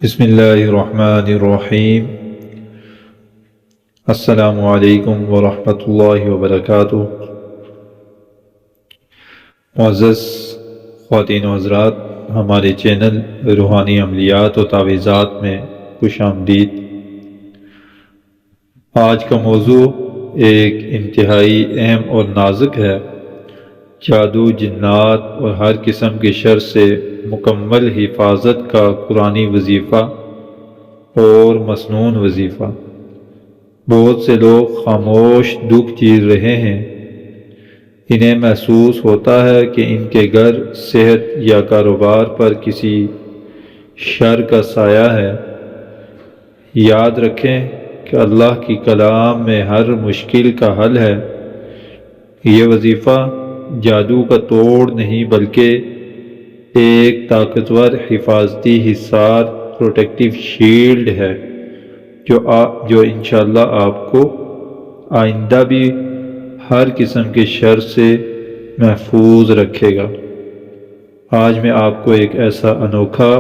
بسم اللہ الرحمن الرحیم۔ السلام علیکم ورحمۃ اللہ وبرکاتہ۔ معزز خواتین و حضرات، ہمارے چینل روحانی عملیات و تعویذات میں خوش آمدید۔ آج کا موضوع ایک انتہائی اہم اور نازک ہے۔ جادو، جنات اور ہر قسم کے شر سے مکمل حفاظت کا قرآنی وظیفہ اور مسنون وظیفہ۔ بہت سے لوگ خاموش دکھ جھیل رہے ہیں۔ انہیں محسوس ہوتا ہے کہ ان کے گھر، صحت یا کاروبار پر کسی شر کا سایہ ہے۔ یاد رکھیں کہ اللہ کی کلام میں ہر مشکل کا حل ہے۔ یہ وظیفہ جادو کا توڑ نہیں بلکہ ایک طاقتور حفاظتی حصار، پروٹیکٹیو شیلڈ ہے جو انشاءاللہ آپ کو آئندہ بھی ہر قسم کے شر سے محفوظ رکھے گا۔ آج میں آپ کو ایک ایسا انوکھا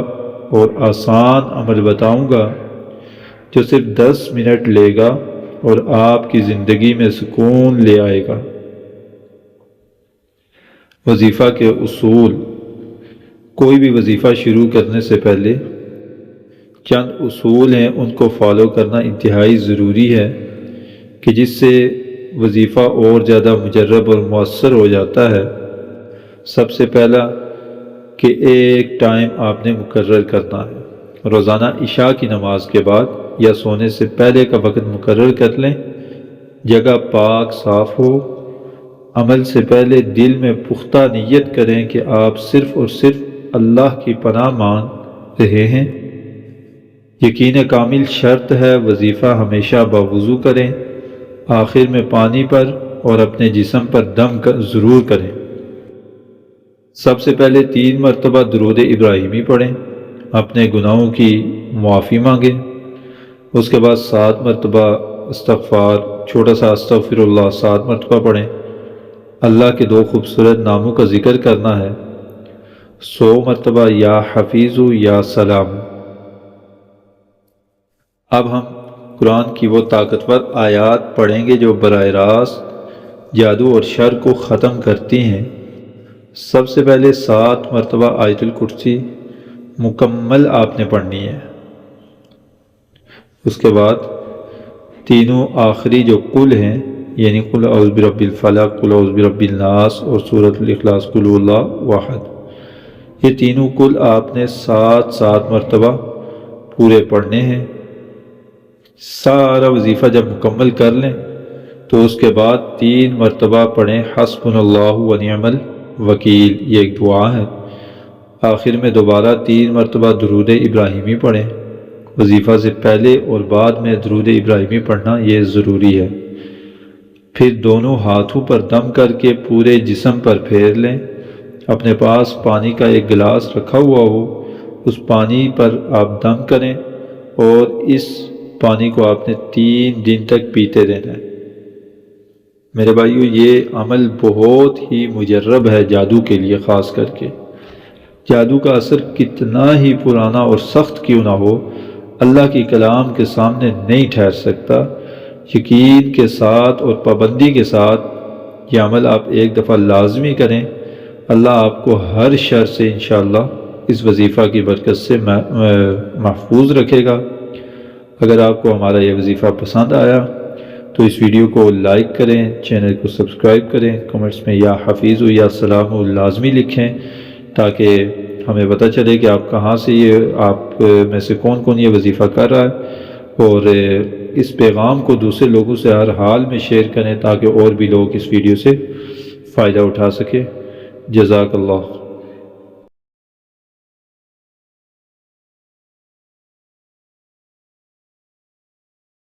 اور آسان عمل بتاؤں گا جو صرف 10 منٹ لے گا اور آپ کی زندگی میں سکون لے آئے گا۔ وظیفہ کے اصول۔ کوئی بھی وظیفہ شروع کرنے سے پہلے چند اصول ہیں، ان کو فالو کرنا انتہائی ضروری ہے کہ جس سے وظیفہ اور زیادہ مجرب اور مؤثر ہو جاتا ہے۔ سب سے پہلا کہ ایک ٹائم آپ نے مقرر کرنا ہے۔ روزانہ عشاء کی نماز کے بعد یا سونے سے پہلے کا وقت مقرر کر لیں۔ جگہ پاک صاف ہو۔ عمل سے پہلے دل میں پختہ نیت کریں کہ آپ صرف اور صرف اللہ کی پناہ مانگ رہے ہیں۔ یقین کامل شرط ہے۔ وظیفہ ہمیشہ باوضو کریں۔ آخر میں پانی پر اور اپنے جسم پر دم ضرور کریں۔ سب سے پہلے 3 مرتبہ درود ابراہیمی پڑھیں۔ اپنے گناہوں کی معافی مانگیں۔ اس کے بعد 7 مرتبہ استغفار، چھوٹا سا استغفر اللہ 7 مرتبہ پڑھیں۔ اللہ کے 2 خوبصورت ناموں کا ذکر کرنا ہے۔ 100 مرتبہ یا حفیظ یا سلام۔ اب ہم قرآن کی وہ طاقتور آیات پڑھیں گے جو براہ راست جادو اور شر کو ختم کرتی ہیں۔ سب سے پہلے 7 مرتبہ آیت الکرسی مکمل آپ نے پڑھنی ہے۔ اس کے بعد تینوں آخری جو قل ہیں، یعنی قل اعوذ برب الفلق، قل اعوذ برب الناس اور سورۃ الاخلاص، قل هو اللہ واحد، یہ تینوں قل آپ نے 7 مرتبہ پورے پڑھنے ہیں۔ سارا وظیفہ جب مکمل کر لیں تو اس کے بعد 3 مرتبہ پڑھیں حسبنا اللہ ونعم الوکیل، یہ ایک دعا ہے۔ آخر میں دوبارہ 3 مرتبہ درود ابراہیمی پڑھیں۔ وظیفہ سے پہلے اور بعد میں درود ابراہیمی پڑھنا یہ ضروری ہے۔ پھر دونوں ہاتھوں پر دم کر کے پورے جسم پر پھیر لیں۔ اپنے پاس پانی کا ایک گلاس رکھا ہوا ہو، اس پانی پر آپ دم کریں اور اس پانی کو آپ نے 3 دن تک پیتے رہنا ہے۔ میرے بھائیو، یہ عمل بہت ہی مجرب ہے جادو کے لیے، خاص کر کے جادو کا اثر کتنا ہی پرانا اور سخت کیوں نہ ہو، اللہ کی کلام کے سامنے نہیں ٹھہر سکتا۔ یقین کے ساتھ اور پابندی کے ساتھ یہ عمل آپ ایک دفعہ لازمی کریں۔ اللہ آپ کو ہر شر سے انشاءاللہ اس وظیفہ کی برکت سے محفوظ رکھے گا۔ اگر آپ کو ہمارا یہ وظیفہ پسند آیا تو اس ویڈیو کو لائک کریں، چینل کو سبسکرائب کریں، کمنٹس میں یا حفیظ یا سلام لازمی لکھیں تاکہ ہمیں پتہ چلے کہ آپ کہاں سے آپ میں سے کون یہ وظیفہ کر رہا ہے، اور اس پیغام کو دوسرے لوگوں سے ہر حال میں شیئر کریں تاکہ اور بھی لوگ اس ویڈیو سے فائدہ اٹھا سکیں۔ جزاک اللہ۔